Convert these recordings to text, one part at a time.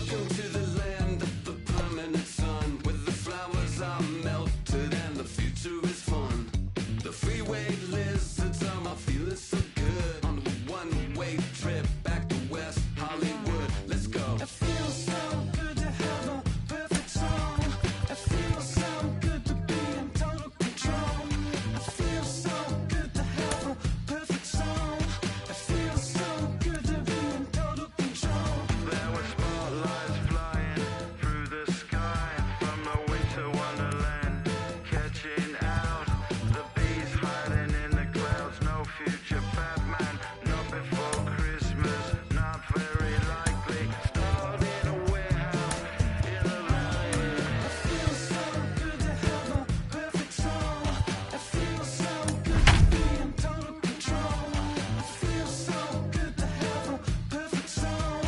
Welcome to the land of the permanent sun, where the flowers are melted and the future is fun. The freeway lizards are my feeling so good on a one-way trip back to West Hollywood. Let's go. It feels so good to have a perfect song. It feels so good to be in total control. It feels so good to have a perfect song. It feels so good to be in total control. There were spotlights flying through the sky from a winter wonderland, catching out the bees hiding in the clouds. No future Batman, not before Christmas, not very likely. Stored in a warehouse in a valley. It feels so good to have a perfect song. It feels so good to be in total control. It feels so good to have a perfect song.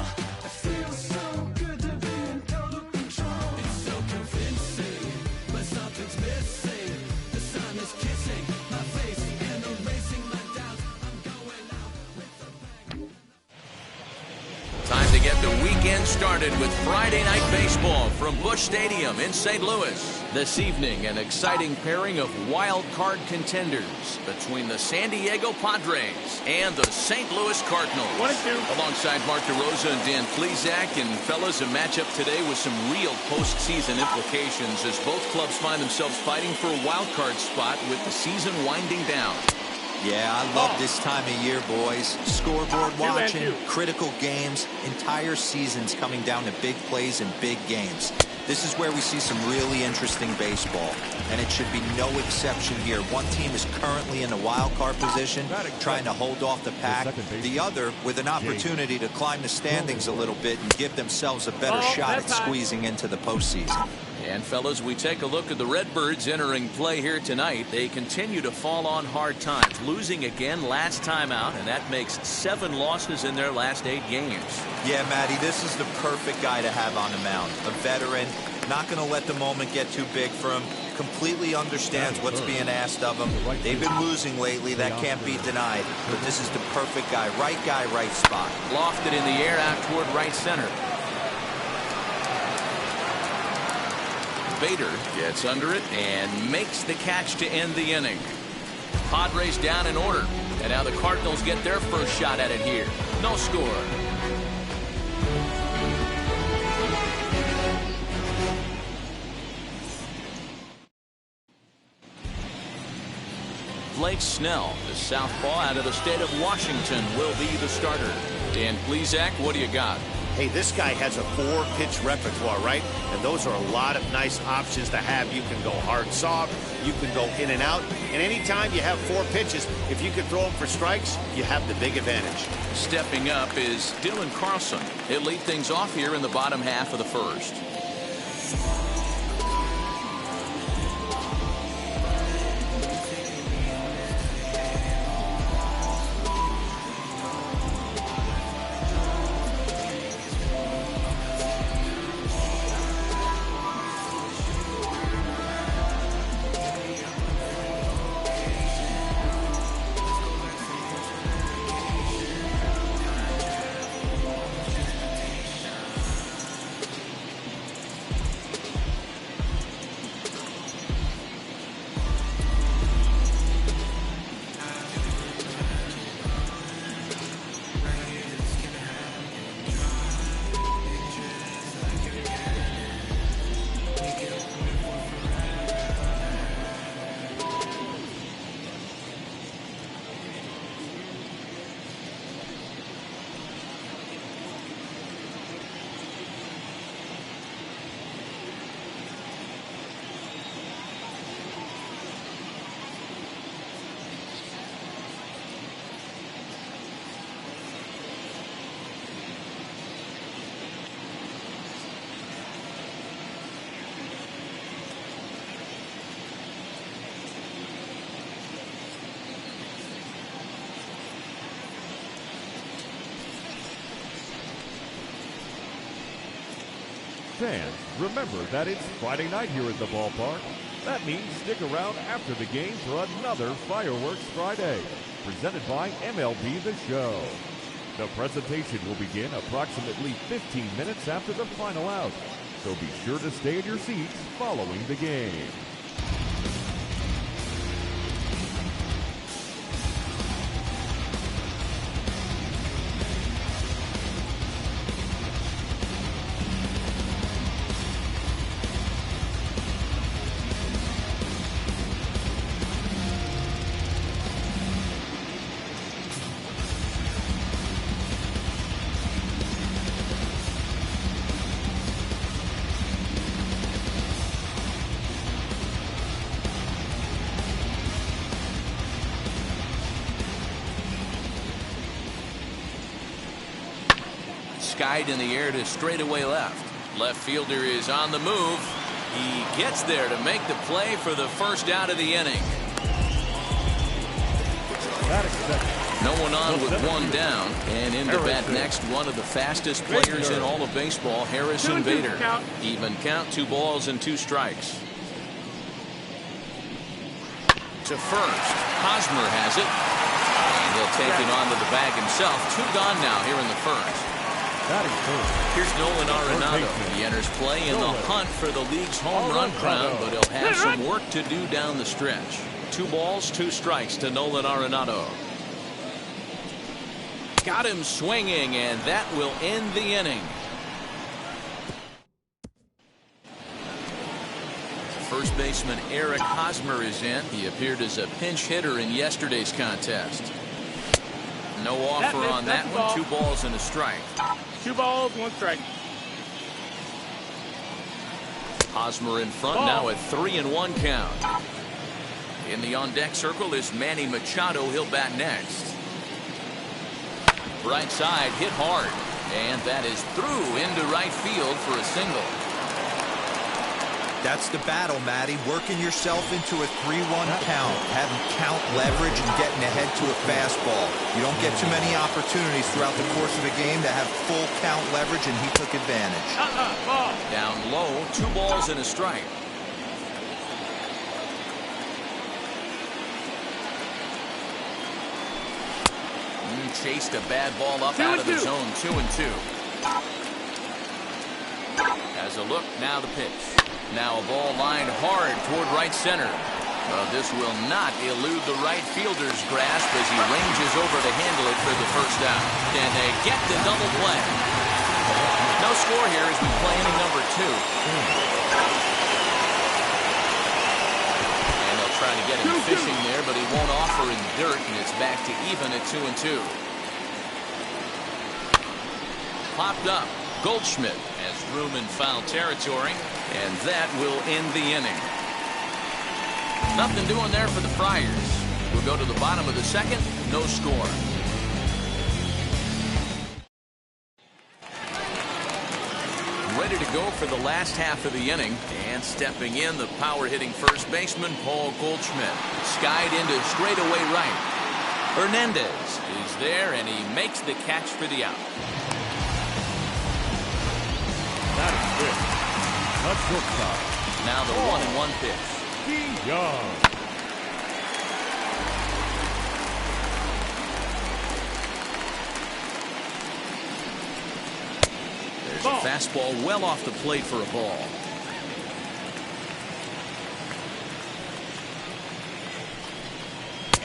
It feels so good to be in total control. It's so convincing, but something's missing. The sun is kissing my face and erasing my doubts. I'm going out with a bang. Time to get the weekend started with Friday Night Baseball from Busch Stadium in St. Louis. This evening, an exciting pairing of wild card contenders between the San Diego Padres and the St. Louis Cardinals. Alongside Mark DeRosa and Dan Plesac, and fellas, a matchup today with some real postseason implications as both clubs find themselves fighting for a wild card spot with the season winding down. Yeah, I love this time of year, boys. Scoreboard watching, critical games, entire seasons coming down to big plays and big games. This is where we see some really interesting baseball, and it should be no exception here. One team is currently in the wild card position, trying to hold off the pack. The other with an opportunity to climb the standings a little bit and give themselves a better shot at squeezing into the postseason. And fellas, we take a look at the Redbirds entering play here tonight. They continue to fall on hard times, losing again last time out, and that makes 7 losses in their last 8 games. Yeah, Matty, this is the perfect guy to have on the mound. A veteran, not going to let the moment get too big for him, completely understands what's being asked of him. They've been losing lately, that can't be denied, but this is the perfect guy, right spot. Lofted in the air out toward right center. Bader gets under it and makes the catch to end the inning. Padres down in order, and now the Cardinals get their first shot at it here. No score. Blake Snell, the southpaw out of the state of Washington, will be the starter. Dan Plesac, what do you got? Hey, this guy has a 4-pitch repertoire, right? And those are a lot of nice options to have. You can go hard, soft. You can go in and out. And anytime you have 4 pitches, if you can throw them for strikes, you have the big advantage. Stepping up is Dylan Carlson. He'll lead things off here in the bottom half of the first. Fans, remember that it's Friday night here at the ballpark. That means stick around after the game for another Fireworks Friday, presented by MLB The Show. The presentation will begin approximately 15 minutes after the final out, so be sure to stay in your seats following the game. Skied in the air to straightaway left. Left fielder is on the move. He gets there to make the play for the first out of the inning. No one on with one down, and in to bat next, one of the fastest players in all of baseball, Harrison Bader. Even count, 2 balls and 2 strikes. To first, Hosmer has it, and he'll take it onto the bag himself. 2 gone now here in the first. Here's Nolan Arenado. He enters play in the hunt for the league's home run crown, but he'll have some work to do down the stretch. 2 balls, 2 strikes to Nolan Arenado. Got him swinging, and that will end the inning. First baseman Eric Hosmer is in. He appeared as a pinch hitter in yesterday's contest. No offer on that one. 2 balls and a strike. 2 balls, 1 strike. Hosmer in front now at 3-1 count. In the on-deck circle is Manny Machado. He'll bat next. Right side hit hard, and that is through into right field for a single. That's the battle, Matty. Working yourself into a 3-1 count, having count leverage and getting ahead to a fastball. You don't get too many opportunities throughout the course of a game to have full count leverage, and he took advantage. Down low, 2 balls and a strike. Chased a bad ball up out of the zone. 2-2. Has a look, now the pitch. Now a ball lined hard toward right center. This will not elude the right fielder's grasp as he ranges over to handle it for the first out. And they get the double play. No score here as we play inning number 2. And they'll try to get him fishing there, but he won't offer in dirt, and it's back to even at 2-2. Popped up. Goldschmidt has room in foul territory, and that will end the inning. Nothing doing there for the Friars. We'll go to the bottom of the second. No score. Ready to go for the last half of the inning, and stepping in, the power-hitting first baseman, Paul Goldschmidt. Skied into straightaway right. Hernandez is there, and he makes the catch for the out. That is good. That's shortstop. Now the 1-1 pitch. Young. There's a fastball well off the plate for a ball.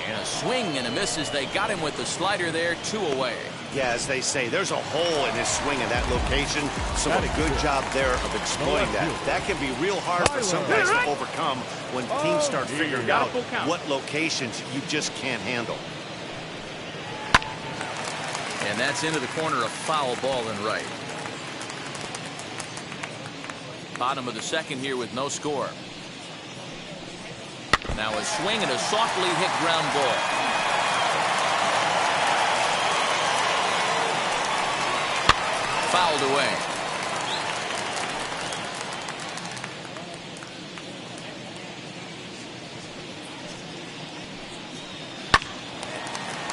And a swing and a miss as they got him with the slider there. 2 away. Yeah, as they say, there's a hole in his swing in that location. So a good job there of exploiting that. That can be real hard for some guys to overcome when teams start figuring out what locations you just can't handle. And that's into the corner, a foul ball and right. Bottom of the second here with no score. Now a swing and a softly hit ground ball. Fouled away.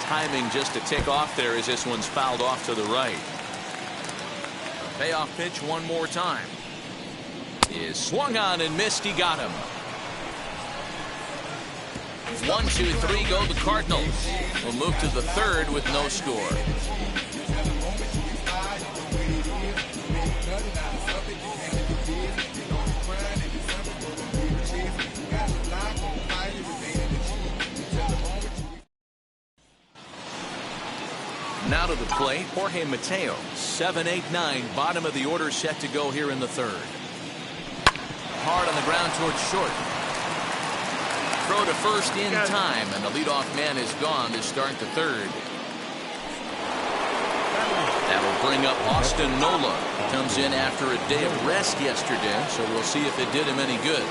Timing just to tick off there as this one's fouled off to the right. A payoff pitch one more time. Is swung on and missed. He got him. 1, 2, 3 go the Cardinals. We'll move to the third with no score. Jorge Mateo. 7-8-9, bottom of the order set to go here in the third. Hard on the ground towards short. Throw to first in time, and the leadoff man is gone to start the third. That will bring up Austin Nola. Comes in after a day of rest yesterday, so we'll see if it did him any good.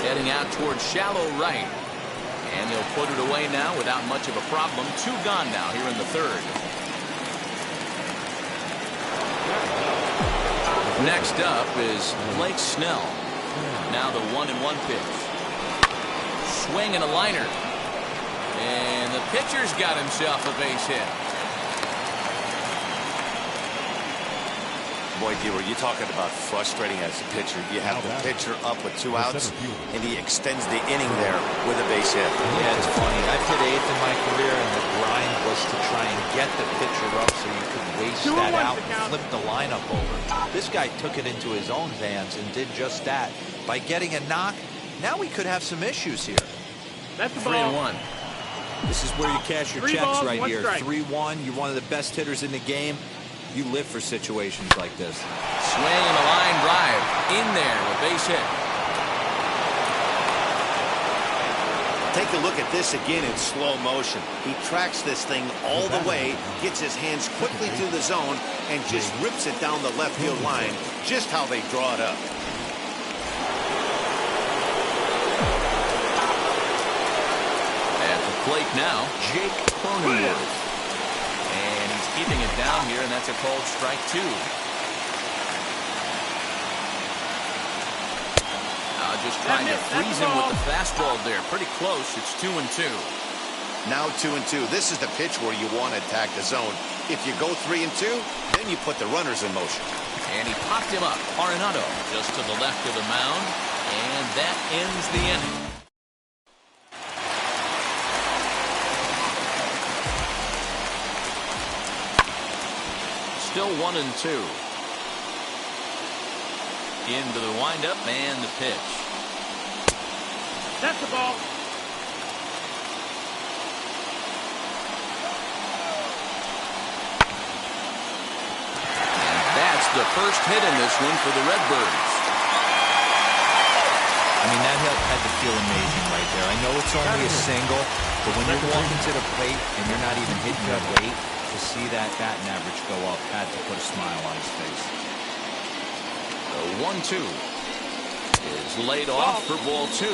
Heading out towards shallow right. And they'll put it away now without much of a problem. 2 gone now here in the third. Next up is Blake Snell. Now the 1-1 pitch. Swing and a liner. And the pitcher's got himself a base hit. Boy, Dewar, you're talking about frustrating as a pitcher. You have the pitcher up with 2 outs, and he extends the inning there with a base hit. Yeah, it's funny. I've hit 8th in my career, and the grind was to try and get the pitcher up so you could waste that out and flip the lineup over. This guy took it into his own hands and did just that. By getting a knock, now we could have some issues here. That's the ball. 3-1. This is where you cash your 3 checks balls, right 1 here. strike. 3-1. You're one of the best hitters in the game. You live for situations like this. Swing and a line drive. In there, a base hit. Take a look at this again in slow motion. He tracks this thing all the way, gets his hands quickly through the zone, and just rips it down the left field line, just how they draw it up. At the plate now, Jake Cronenworth. And he's keeping it down here, and that's a called strike 2. Just trying to freeze him with the fastball there. Pretty close. It's 2-2. Now 2-2. This is the pitch where you want to attack the zone. If you go 3-2, then you put the runners in motion. And he popped him up. Arenado just to the left of the mound. And that ends the inning. Still 1-2. Into the windup and the pitch. That's the ball. And that's the first hit in this one for the Redbirds. I mean, that had to feel amazing right there. I know it's only a single, but when you're walking to the plate and you're not even hitting your weight, to see that batting average go up had to put a smile on his face. The 1-2 is laid off for ball 2.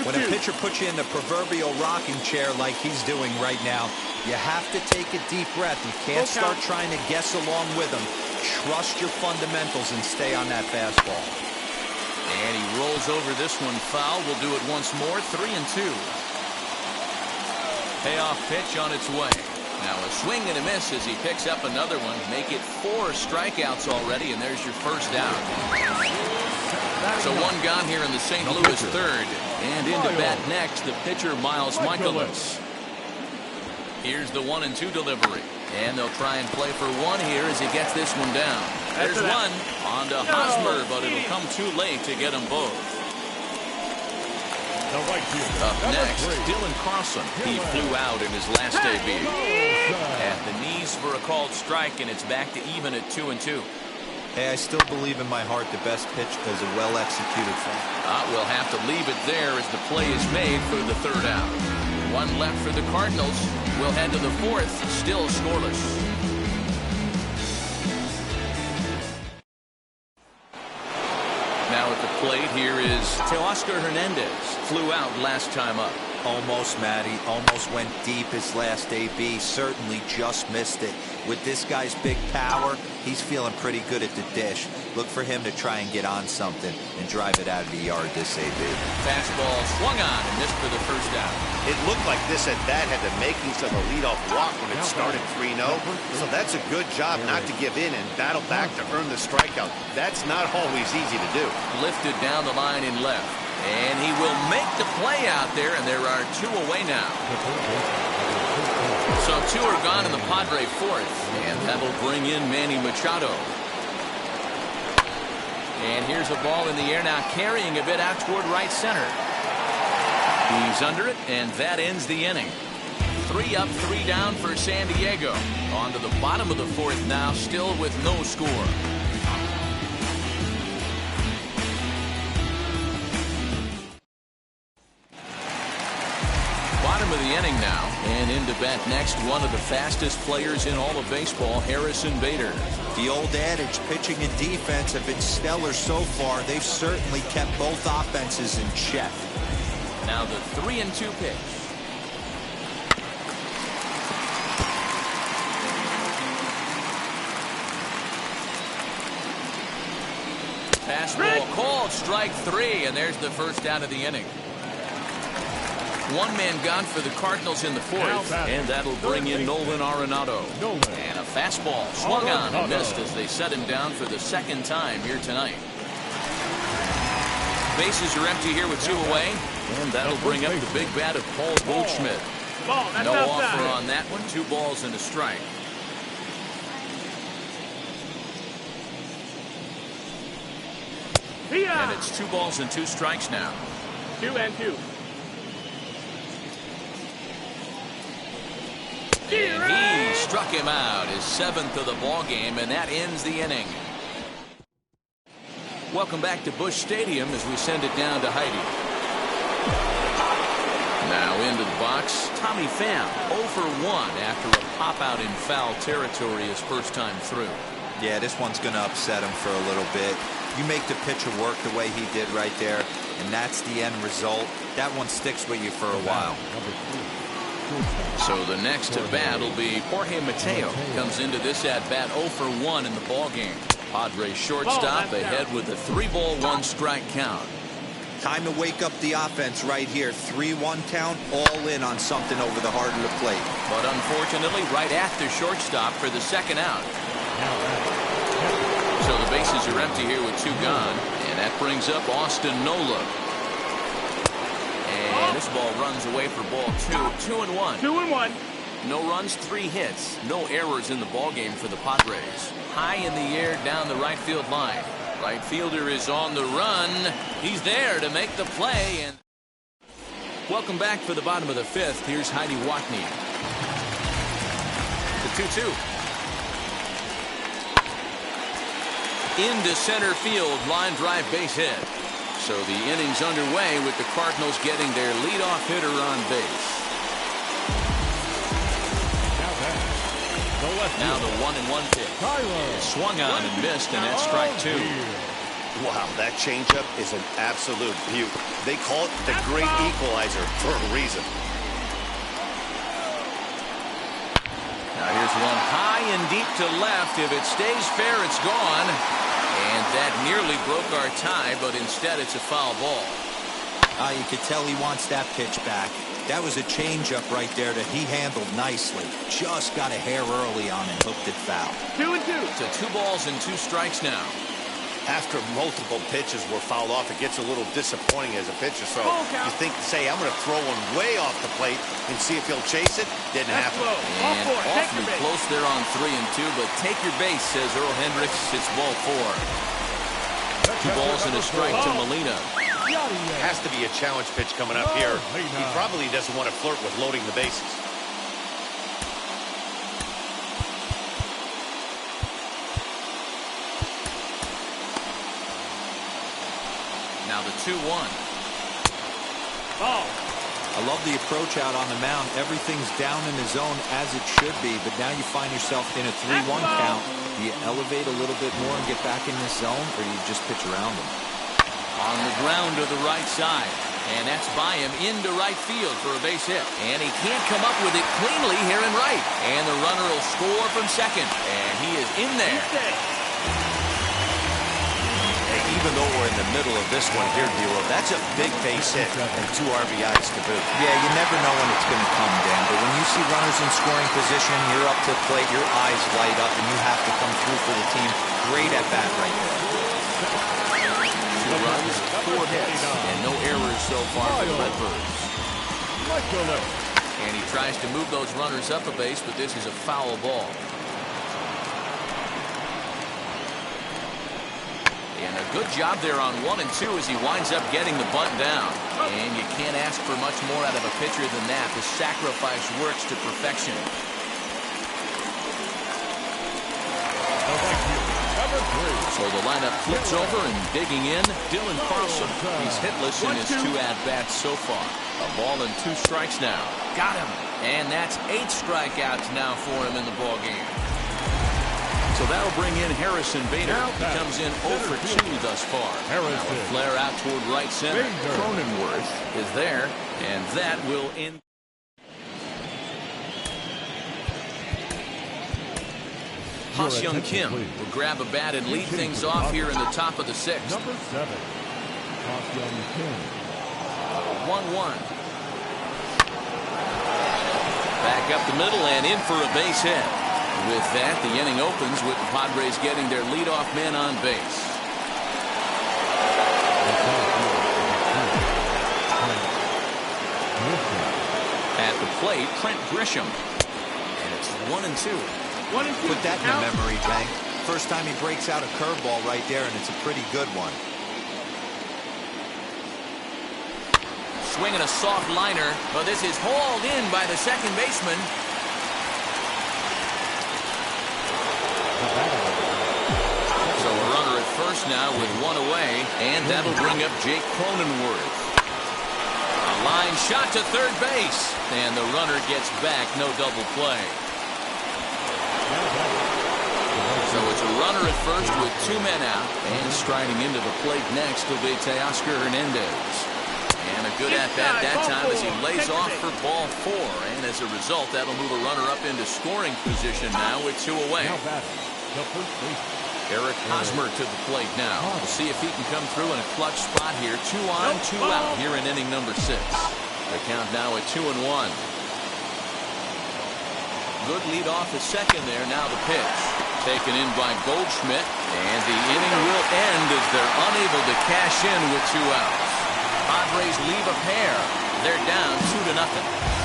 When a pitcher puts you in the proverbial rocking chair like he's doing right now, you have to take a deep breath. You can't start trying to guess along with him. Trust your fundamentals and stay on that fastball. And he rolls over this one foul. We'll do it once more. 3-2. Payoff pitch on its way. Now a swing and a miss as he picks up another one. Make it 4 strikeouts already, and there's your first out. So 1 gone here in the St. Louis third. And into bat next, the pitcher Miles Mikolas. Here's the 1-2 delivery. And they'll try and play for 1 here as he gets this one down. There's 1 on to Hosmer, but it'll come too late to get them both. Up next, Dylan Carlson. He flew out in his last debut. At the knees for a called strike, and it's back to even at 2-2. Hey, I still believe in my heart the best pitch is a well-executed thing. We'll have to leave it there as the play is made for the third out. 1 left for the Cardinals. We'll head to the 4th, still scoreless. Now at the plate, here is Teoscar Hernandez. Flew out last time up. Almost, Matty. Almost went deep his last AB. Certainly just missed it. With this guy's big power, he's feeling pretty good at the dish. Look for him to try and get on something and drive it out of the yard this AB. Fastball swung on and missed for the first out. It looked like this at-bat had the makings of a leadoff walk when it started 3-0. So that's a good job not to give in and battle back to earn the strikeout. That's not always easy to do. Lifted down the line in left. And he will make the play out there, and there are 2 away now. So 2 are gone in the Padre 4th, and that'll bring in Manny Machado. And here's a ball in the air now, carrying a bit out toward right center. He's under it, and that ends the inning. 3 up, 3 down for San Diego. On to the bottom of the 4th now, still with no score. Bottom of the inning now, and in to bat next, one of the fastest players in all of baseball, Harrison Bader. The old adage, pitching and defense have been stellar so far. They've certainly kept both offenses in check. Now the 3-2 pitch. Fastball called, strike 3, and there's the first out of the inning. One man gone for the Cardinals in the 4th, and that'll bring in Nolan Arenado. And a fastball swung on and missed as they set him down for the 2nd time here tonight. Bases are empty here with 2 away, and that'll bring up the big bat of Paul Goldschmidt. No offer on that one. 2 balls and a strike. And it's 2 balls and 2 strikes now. 2-2. And he struck him out, his 7th of the ball game, and that ends the inning. Welcome back to Busch Stadium as we send it down to Heidi. Now into the box, Tommy Pham, 0 for 1 after a pop out in foul territory his first time through. Yeah, this one's going to upset him for a little bit. You make the pitcher work the way he did right there, and that's the end result. That one sticks with you for a while. So the next at bat will be Jorge Mateo. Comes into this at bat 0 for 1 in the ball game. Padres shortstop ahead with a 3-ball 1-strike count. Time to wake up the offense right here. 3-1 count, all in on something over the heart of the plate. But unfortunately, right at the shortstop for the 2nd out. So the bases are empty here with 2 gone, and that brings up Austin Nola. And this ball runs away for ball 2. 2-1. 2-1. No runs, 3 hits. No errors in the ball game for the Padres. High in the air down the right field line. Right fielder is on the run. He's there to make the play. And welcome back for the bottom of the 5th. Here's Heidi Watney. The 2-2. Into center field, line drive base hit. So the inning's underway with the Cardinals getting their leadoff hitter on base. Now the 1-1 pitch. Swung on and missed, and that's strike 2. Wow, that changeup is an absolute beaut. They call it the great equalizer for a reason. Now here's one high and deep to left. If it stays fair, it's gone. And that nearly broke our tie, but instead it's a foul ball. You could tell he wants that pitch back. That was a changeup right there that he handled nicely. Just got a hair early on and hooked it foul. 2-2. So 2 balls and 2 strikes now. After multiple pitches were fouled off, it gets a little disappointing as a pitcher. So you think, say, I'm going to throw one way off the plate and see if he'll chase it. Didn't happen. And awfully close there on 3-2, but take your base, says Earl Hendricks. It's ball 4. 2 balls and a strike to Molina. Has to be a challenge pitch coming up here. He probably doesn't want to flirt with loading the bases. Now the 2-1. I love the approach out on the mound. Everything's down in the zone as it should be, but now you find yourself in a 3-1 count. Do you elevate a little bit more and get back in this zone, or do you just pitch around them? On the ground to the right side. And that's by him into right field for a base hit. And he can't come up with it cleanly here in right. And the runner will score from second. And he is in there. Even though we're in the middle of this one here, D'Lo, that's a big base hit and 2 RBIs to boot. Yeah, you never know when it's going to come, Dan. But when you see runners in scoring position, you're up to the plate, your eyes light up, and you have to come through for the team. Great at bat right there. 2 runs, 4 hits, and no errors so far for the Redbirds. And he tries to move those runners up a base, but this is a foul ball. And a good job there on 1 and 2 as he winds up getting the bunt down. And you can't ask for much more out of a pitcher than that. The sacrifice works to perfection. So the lineup flips over and digging in, Dylan Carlson. He's hitless in his 2 at-bats so far. A ball and 2 strikes now. Got him. And that's 8 strikeouts now for him in the ballgame. So that'll bring in Harrison Bader. He comes in 0 for 2 thus far. Now a flare out toward right center. Cronenworth is there, and that will end. Ha-Seong Kim will grab a bat and lead things off here in the top of the 6th. Number 7, Ha-Seong Kim. 1-1. Back up the middle and in for a base hit. With that, the inning opens with the Padres getting their leadoff man on base. At the plate, Trent Grisham. And it's 1 and 2. Put that in the memory bank. First time he breaks out a curveball right there, and it's a pretty good one. Swinging a soft liner, but this is hauled in by the second baseman. So a runner at first now with 1 away, and that'll bring up Jake Cronenworth. A line shot to third base, and the runner gets back, no double play. So it's a runner at first with 2 men out, and striding into the plate next will be Teoscar Hernandez. And a good at-bat that time as he lays off for ball 4, and as a result, that'll move a runner up into scoring position now with 2 away. Eric Hosmer to the plate now. We'll see if he can come through in a clutch spot here. 2 on, 2 out here in inning number 6. The count now at 2-1. Good lead off at second there. Now the pitch. Taken in by Goldschmidt. And the inning will end as they're unable to cash in with 2 outs. Padres leave a pair. They're down 2-0.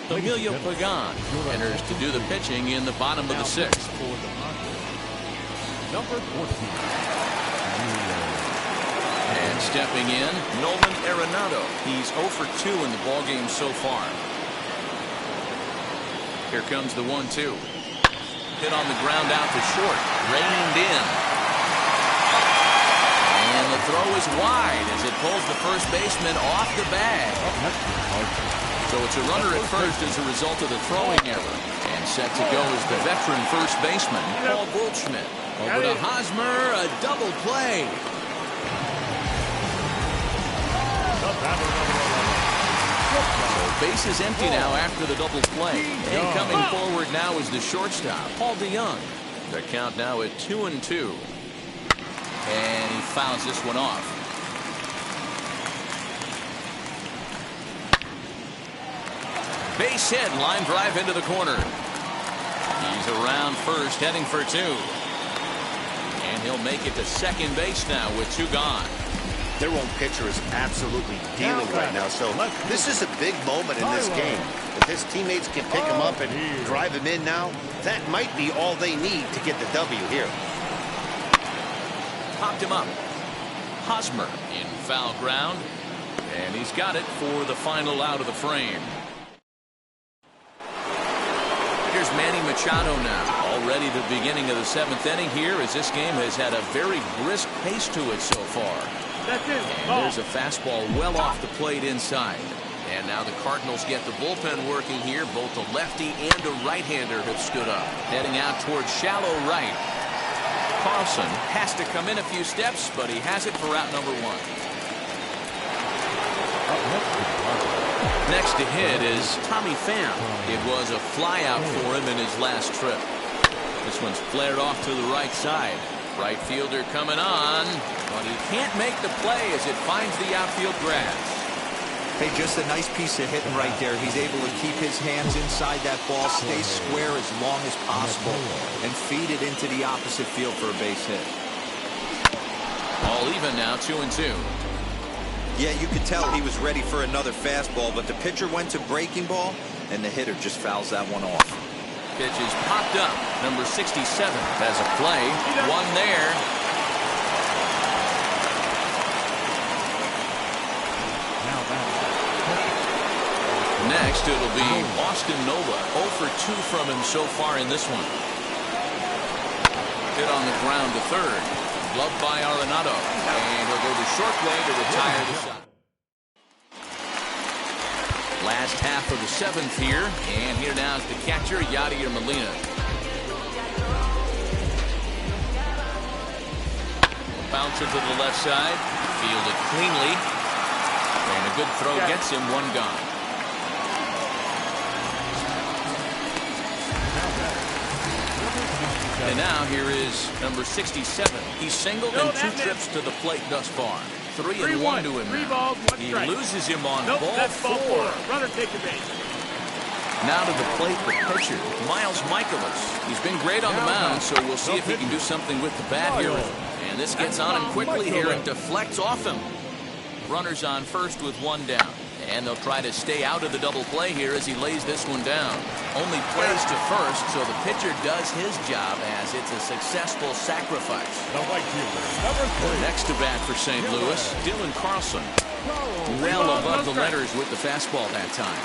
Emilio Pagan enters to do the pitching in the bottom of the 6th. Number 14. And stepping in, Nolan Arenado. He's 0 for 2 in the ballgame so far. Here comes the 1-2. Hit on the ground out to short. Reined in. And the throw is wide as it pulls the first baseman off the bag. So it's a runner at first as a result of the throwing error. And set to go is the veteran first baseman, Paul Goldschmidt. Over to Hosmer, a double play. So base is empty now after the double play. And coming forward now is the shortstop, Paul DeYoung. The count now at 2-2. And he fouls this one off. Base hit, line drive into the corner. He's around first, heading for 2. And he'll make it to second base now with 2 gone. Their own pitcher is absolutely dealing right now, so this is a big moment in this game. If his teammates can pick him up and drive him in now, that might be all they need to get the W here. Popped him up. Hosmer in foul ground. And he's got it for the final out of the frame. Here's Manny Machado now. Already the beginning of the 7th inning here as this game has had a very brisk pace to it so far. And there's a fastball well off the plate inside. And now the Cardinals get the bullpen working here. Both a lefty and a right-hander have stood up. Heading out towards shallow right. Carlson has to come in a few steps, but he has it for out number 1. Next to hit is Tommy Pham. It was a flyout for him in his last trip. This one's flared off to the right side. Right fielder coming on, but he can't make the play as it finds the outfield grass. Hey, just a nice piece of hitting right there. He's able to keep his hands inside that ball, stay square as long as possible, and feed it into the opposite field for a base hit. All even now, 2-2. Yeah, you could tell he was ready for another fastball, but the pitcher went to breaking ball, and the hitter just fouls that one off. Pitch is popped up. Number 67 has a play. One there. Next, it'll be Austin Nova. 0 for 2 from him so far in this one. Hit on the ground to third. Gloved by Arenado. And he'll go the short way to retire the side. Last half of the 7th here. And here now is the catcher, Yadier Molina. Bouncer to the left side. Fielded cleanly. And a good throw gets him one gone. And now here is number 67. He's singled in 2 trips to the plate thus far. 3 and 1 to him. 3 balls, 1 He strike. loses him on Nope, ball that's ball 4. 4. Runner take the base. Now to the plate, the pitcher, Miles Michaelis. He's been great on the mound, so we'll see if he can do something with the bat here. And this gets on him quickly here and deflects off him. Runners on first with 1 down. And they'll try to stay out of the double play here as he lays this one down. Only plays to first, so the pitcher does his job as it's a successful sacrifice. Next to bat for St. Louis, Dylan Carlson. Well above the letters with the fastball that time.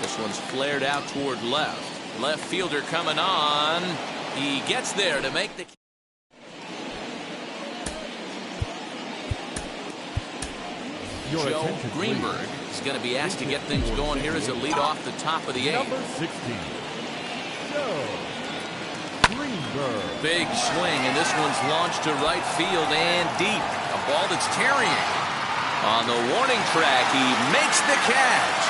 This one's flared out toward left. Left fielder coming on. He gets there to make the... Joe Greenberg is going to be asked to get things going here as a lead off the top of the 8th. Number 16, Joe Greenberg. Big swing, and this one's launched to right field and deep. A ball that's tarrying. On the warning track, he makes the catch.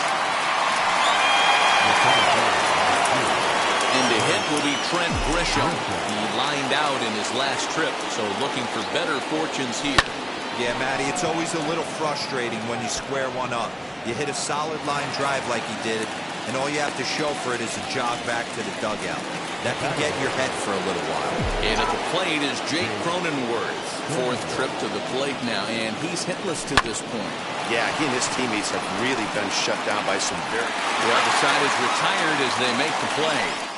And the hit will be Trent Grisham. He lined out in his last trip, so looking for better fortunes here. Yeah, Matty, it's always a little frustrating when you square one up. You hit a solid line drive like he did, and all you have to show for it is a jog back to the dugout. That can get in your head for a little while. And at the plate is Jake Cronenworth. 4th trip to the plate now, and he's hitless to this point. Yeah, he and his teammates have really been shut down by some very... The other side is retired as they make the play.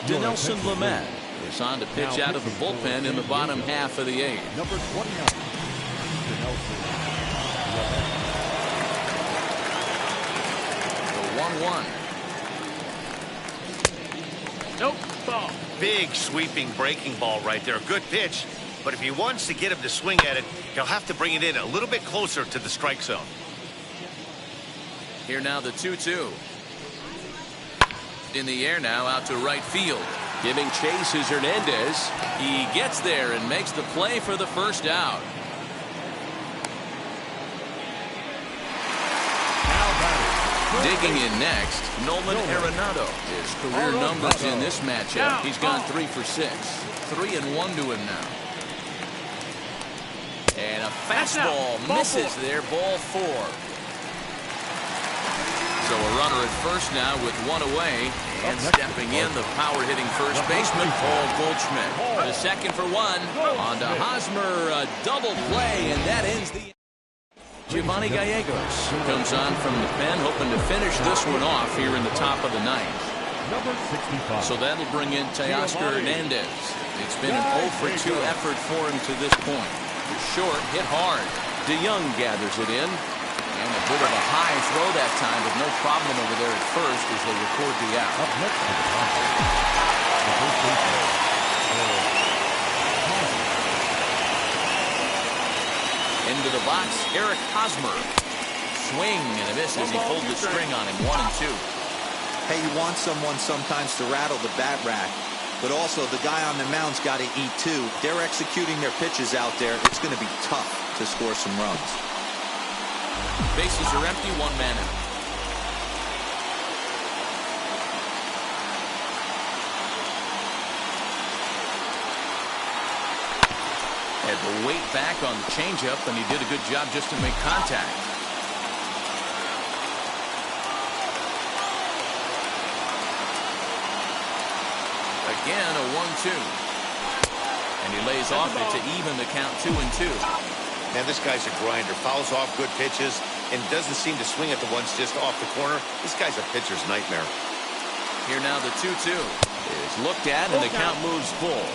Denelson Lamet is on to pitch out of the bullpen in the bottom half of the 8th. Number 29, Denelson Lamet. The 1-1. Nope, ball. Big sweeping breaking ball right there. Good pitch. But if he wants to get him to swing at it, he'll have to bring it in a little bit closer to the strike zone. Here now the 2-2. In the air now out to right field. Giving chase is Hernandez. He gets there and makes the play for the first out. Digging in next, Nolan Arenado. His career numbers in this matchup. He's gone 3 for 6. 3 and 1 to him now. And a fastball misses there, ball 4. So a runner at first now with 1 away. And stepping in, the power-hitting first baseman, Paul Goldschmidt. The second for 1. On to Hosmer, a double play, and that ends the... Giovanni Gallegos comes on from the pen, hoping to finish this one off here in the top of the 9th. Number 65. So that'll bring in Teoscar Hernandez. It's been an 0 for 2 effort for him to this point. Short, hit hard. DeYoung gathers it in. And a bit of a high throw that time, but no problem over there at first as they record the out. Up next to the top, the first baseman. Into the box, Eric Hosmer. Swing and a miss as he pulled the string on him. 1 and 2. Hey, you want someone sometimes to rattle the bat rack, but also the guy on the mound's got to eat too. They're executing their pitches out there. It's going to be tough to score some runs. Bases are empty, 1 man out. The weight back on the changeup, and he did a good job just to make contact. Again, a 1-2. And he lays off it to even the count 2-2. Man, this guy's a grinder. Fouls off good pitches and doesn't seem to swing at the ones just off the corner. This guy's a pitcher's nightmare. Here now the 2-2 is looked at, and the count moves full.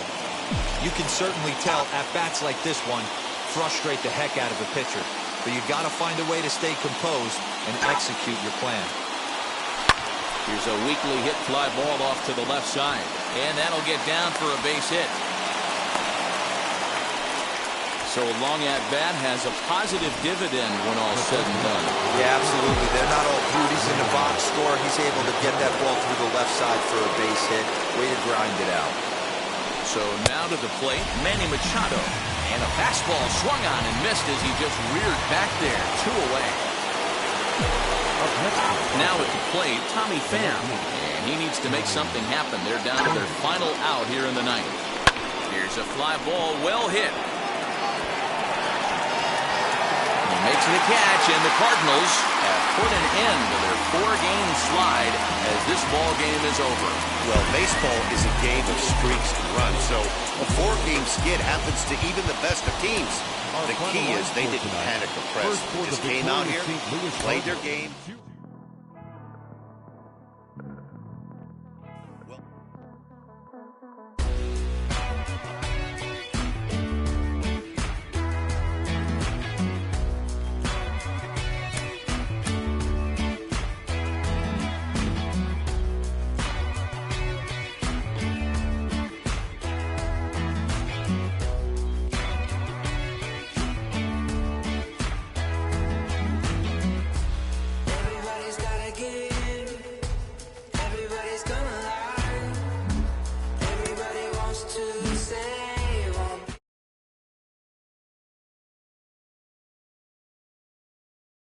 You can certainly tell at-bats like this one frustrate the heck out of a pitcher. But you got to find a way to stay composed and execute your plan. Here's a weakly hit fly ball off to the left side. And that'll get down for a base hit. So a long at-bat has a positive dividend when all's said and done. Yeah, absolutely. They're not all beauties in the box score. He's able to get that ball through the left side for a base hit. Way to grind it out. So now to the plate, Manny Machado. And a fastball swung on and missed as he just reared back there. 2 away. Now at the plate, Tommy Pham. And he needs to make something happen. They're down to their final out here in the ninth. Here's a fly ball, well hit. He makes it a catch, and the Cardinals have put an end to their 4-game slide as this ball game is over. Well, baseball is a game of streaks and runs, so a 4-game skid happens to even the best of teams. The key is they didn't panic or press. They just came out here, played their game.